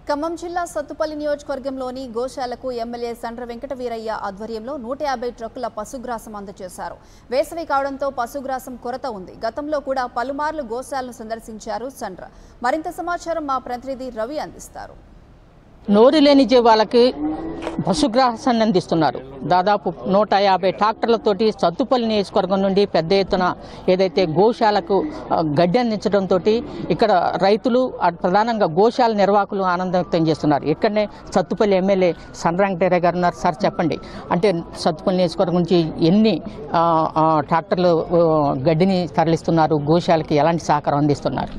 ఖమ్మం జిల్లా సత్తుపల్లి నియోజకవర్గంలోని గోశాలకు ఎమ్మెల్యే సండ్ర వెంకట వీరయ్య ఆధ్వర్యంలో 150 ట్రక్కుల పశుగ్రాసం అందజేశారు. వేసవి కావడంతో పశుగ్రాసం కొరత ఉంది. గతంలో కూడా పలుమార్లు గోశాలను సందర్శించారు సండ్ర. మరింత సమాచారం మా ప్రతినిధి రవి అందిస్తారు. నోరు లేని జీవాలకి పశుగ్రాసాన్ని అందిస్తున్నారు. దాదాపు 150 ట్రాక్టర్లతోటి సత్తుపల్లి నియోజకవర్గం నుండి పెద్ద ఎత్తున ఏదైతే గోశాలకు గడ్డి అందించడంతో ఇక్కడ రైతులు ప్రధానంగా గోశాల నిర్వాహకులు ఆనందం వ్యక్తం చేస్తున్నారు. ఇక్కడనే సత్తుపల్లి ఎమ్మెల్యే సండ్ర వెంకట గారు ఉన్నారు. సార్ చెప్పండి, అంటే సత్తుపల్లి నియోజకవర్గం నుంచి ఎన్ని ట్రాక్టర్లు గడ్డిని తరలిస్తున్నారు, గోశాలకి ఎలాంటి సహకారం అందిస్తున్నారు?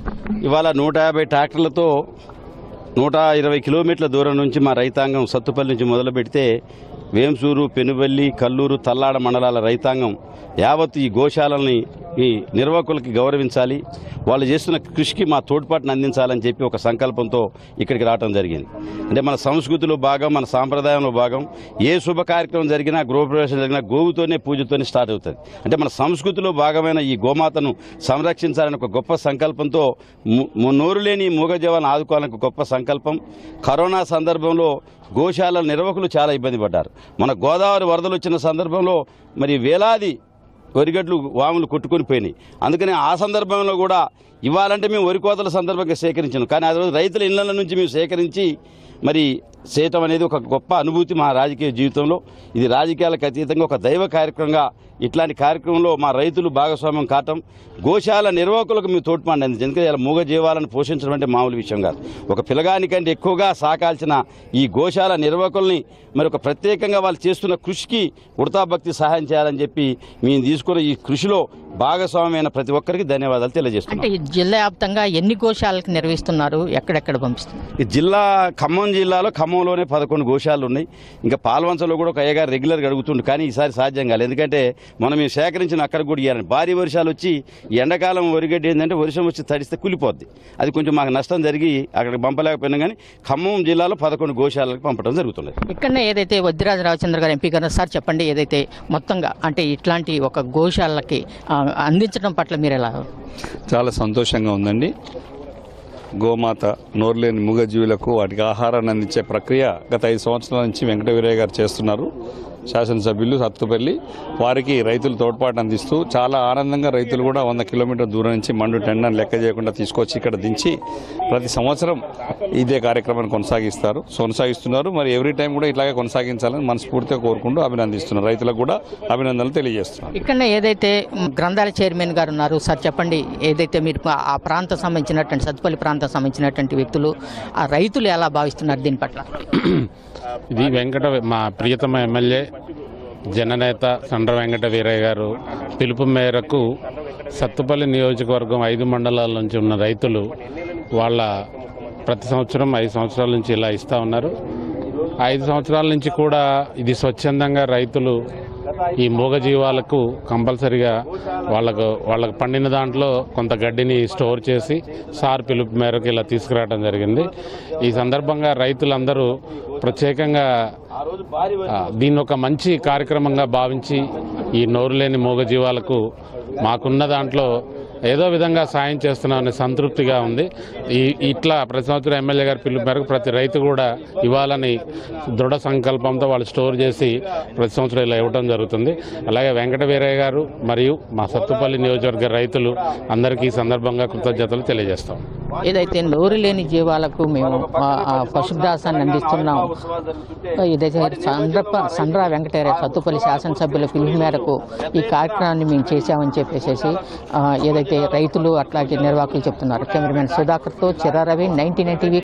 ఇవాళ 150 ట్రాక్టర్లతో 120 కిలోమీటర్ల దూరం నుంచి మా రైతాంగం సత్తుపల్లి నుంచి మొదలు పెడితే వేంసూరు, పెనుబల్లి, కల్లూరు, తల్లాడ మండలాల రైతాంగం యావత్తు ఈ గోశాలని ఈ నిర్వాహకులకి గౌరవించాలి, వాళ్ళు చేస్తున్న కృషికి మా తోడ్పాటును అందించాలని చెప్పి ఒక సంకల్పంతో ఇక్కడికి రావడం జరిగింది. అంటే మన సంస్కృతిలో భాగం, మన సాంప్రదాయంలో భాగం. ఏ శుభ కార్యక్రమం జరిగినా, గృహప్రవేశం జరిగినా గోవుతోనే, పూజతోనే స్టార్ట్ అవుతుంది. అంటే మన సంస్కృతిలో భాగమైన ఈ గోమాతను సంరక్షించాలని ఒక గొప్ప సంకల్పంతో నోరు లేని మూగజీవాలను ఆదుకోవాలని గొప్ప సంకల్పం. కరోనా సందర్భంలో గోశాల నిర్వాహకులు చాలా ఇబ్బంది పడ్డారు. మన గోదావరి వరదలు వచ్చిన సందర్భంలో మరి వేలాది వరిగడ్లు వాములు కొట్టుకొని పోయినాయి. అందుకని ఆ సందర్భంలో కూడా ఇవ్వాలంటే మేము వరి కోతల సందర్భంగా సేకరించాను, కానీ ఆ రోజు రైతుల ఇళ్ల నుంచి మేము సేకరించి మరి చేయటం అనేది ఒక గొప్ప అనుభూతి మా రాజకీయ జీవితంలో. ఇది రాజకీయాలకు అతీతంగా ఒక దైవ కార్యక్రమంగా ఇట్లాంటి కార్యక్రమంలో మా రైతులు భాగస్వామ్యం కావటం, గోశాల నిర్వాహకులకు మేము తోడ్పాటు అందించాం. ఎందుకంటే ఇలా మూగ జీవాలను పోషించడం అంటే మామూలు విషయం కాదు. ఒక పిల్లగానికంటే ఎక్కువగా సాకాల్సిన ఈ గోశాల నిర్వాహకుల్ని మరి ఒక ప్రత్యేకంగా వాళ్ళు చేస్తున్న కృషికి ఉడతాభక్తి సహాయం చేయాలని చెప్పి మేము తీసుకున్న ఈ కృషిలో భాగస్వామ్యమైన ప్రతి ఒక్కరికి ధన్యవాదాలు తెలియజేస్తున్నాం. అంటే ఈ జిల్లా వ్యాప్తంగా ఎన్ని గోశాలకు నిర్వహిస్తున్నారు, ఎక్కడెక్కడ పంపిస్తున్నారు? ఈ జిల్లా ఖమ్మం జిల్లాలో ఖమ్మంలోనే 11 గోశాలు ఉన్నాయి. ఇంకా పాల్వంచలో కూడా ఒక అయ్యగారు రెగ్యులర్గా అడుగుతుండు, కానీ ఈసారి సాధ్యం కాలేదు. ఎందుకంటే మనం మేము సేకరించిన అక్కడ కూడా ఇవ్వాలని భారీ వర్షాలు వచ్చి ఎండాకాలం వరిగడ్డి ఏంటంటే వర్షం వచ్చి తడిస్తే కులిపోద్ది. అది కొంచెం మాకు నష్టం జరిగి అక్కడికి పంపలేకపోయినా, కానీ ఖమ్మం జిల్లాలో 11 గోశాలకు పంపడం జరుగుతుంది. ఇక్కడనే ఏదైతే వద్దిరాజు రామచంద్ర గారు ఎంపీ గారు, సార్ చెప్పండి, ఏదైతే మొత్తంగా అంటే ఇట్లాంటి ఒక గోశాలకి అందించడం పట్ల మీరు ఎలా? చాలా సంతోషంగా ఉందండి. గోమాత నోరులేని మూగజీవులకు వాటికి ఆహారాన్ని అందించే ప్రక్రియ గత 5 సంవత్సరాల నుంచి వెంకట వీరయ్య గారు చేస్తున్నారు. శాసనసభ్యులు సత్తుపల్లి వారికి రైతులు తోడ్పాటు అందిస్తూ చాలా ఆనందంగా రైతులు కూడా 100 కిలోమీటర్ల దూరం నుంచి మండు టెండర్ని లెక్క చేయకుండా తీసుకొచ్చి ఇక్కడ దించి ప్రతి సంవత్సరం ఇదే కార్యక్రమాన్ని కొనసాగిస్తున్నారు. మరి ఎవ్రీ టైం కూడా ఇట్లాగే కొనసాగించాలని మనస్ఫూర్తిగా కోరుకుంటూ అభినందిస్తున్నారు. రైతులకు కూడా అభినందనలు తెలియజేస్తున్నారు. ఇక్కడ ఏదైతే గ్రంథాల చైర్మన్ గారు ఉన్నారు, సార్ చెప్పండి, ఏదైతే మీరు ఆ ప్రాంతం సంబంధించినటువంటి సత్తుపల్లి ప్రాంతం సంబంధించినటువంటి వ్యక్తులు, ఆ రైతులు ఎలా భావిస్తున్నారు దీని పట్ల? ఇది మా ప్రియతమ ఎమ్మెల్యే జననేత సండ్ర వెంకట వీరయ్య గారు పిలుపు మేరకు సత్తుపల్లి నియోజకవర్గం 5 మండలాల నుంచి ఉన్న రైతులు వాళ్ళ ప్రతి సంవత్సరం 5 సంవత్సరాల నుంచి ఇలా ఇస్తూ ఉన్నారు. 5 సంవత్సరాల నుంచి కూడా ఇది స్వచ్ఛందంగా రైతులు ఈ మూగజీవాలకు కంపల్సరిగా వాళ్ళకు పండిన దాంట్లో కొంత గడ్డిని స్టోర్ చేసి సార్ పిలుపు మేరకు ఇలా తీసుకురావడం జరిగింది. ఈ సందర్భంగా రైతులందరూ ప్రత్యేకంగా దీన్ని ఒక మంచి కార్యక్రమంగా భావించి ఈ నోరులేని మూగజీవాలకు మాకున్న దాంట్లో ఏదో విధంగా సాయం చేస్తున్నామనే సంతృప్తిగా ఉంది. ఇట్లా ప్రతి సంవత్సరం ఎమ్మెల్యే గారి పిలుపు మేరకు ప్రతి రైతు కూడా ఇవ్వాలని దృఢ సంకల్పంతో వాళ్ళు స్టోర్ చేసి ప్రతి సంవత్సరం ఇలా ఇవ్వడం జరుగుతుంది. అలాగే వెంకట వీరయ్య గారు మరియు మా సత్తుపల్లి నియోజకవర్గ రైతులు అందరికీ ఈ సందర్భంగా కృతజ్ఞతలు తెలియజేస్తాం. ఏదైతే నోరు లేని జీవాలకు మేము పశుగ్రాసాన్ని అందిస్తున్నాం, ఏదైతే సండ్ర వెంకటేశ్వర సత్తుపల్లి శాసనసభ్యుల పిలుపు మేరకు ఈ కార్యక్రమాన్ని మేము చేశామని చెప్పేసి ఏదైతే రైతులు అట్లాగే నిర్వాహకులు చెప్తున్నారు. కెమెరామెన్ సుధాకర్తో చిరారవి, 99 టీవీ.